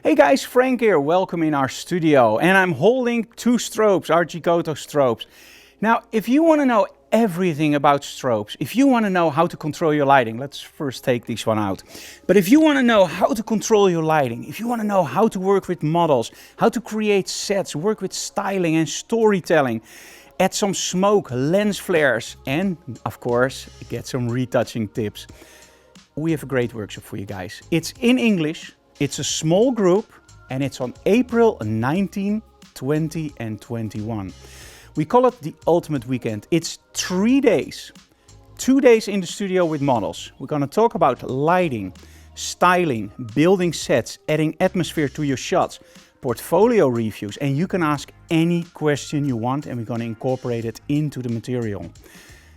Hey guys, Frank here, welcome in our studio. And I'm holding two strobes, our Gigoto strobes. Now, if you want to know everything about strobes, if you want to know how to control your lighting, let's first take this one out. But if you want to know how to control your lighting, if you want to know how to work with models, how to create sets, work with styling and storytelling, add some smoke, lens flares, and of course, get some retouching tips, we have a great workshop for you guys. It's in English, it's a small group, and it's on April 19, 20 and 21. We call it the Ultimate Weekend. It's 3 days, 2 days in the studio with models. We're gonna talk about lighting, styling, building sets, adding atmosphere to your shots, portfolio reviews, and you can ask any question you want and we're gonna incorporate it into the material.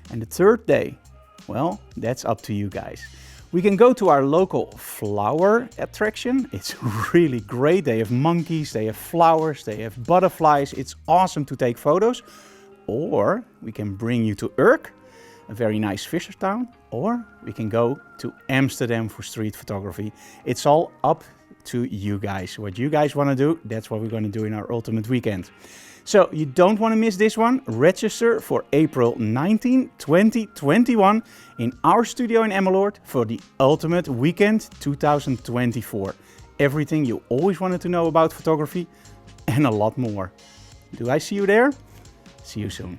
And the third day, well, that's up to you guys. We can go to our local flower attraction. It's really great. They have monkeys, they have flowers, they have butterflies. It's awesome to take photos. Or we can bring you to Urk, a very nice fisher town. Or we can go to Amsterdam for street photography. It's all up to you guys. What you guys want to do, that's what we're going to do in our Ultimate Weekend. So you don't want to miss this one. Register for April 19, 20, 21 in our studio in Emmeloord for the Ultimate Weekend 2024. Everything you always wanted to know about photography and a lot more. Do I see you there? See you soon.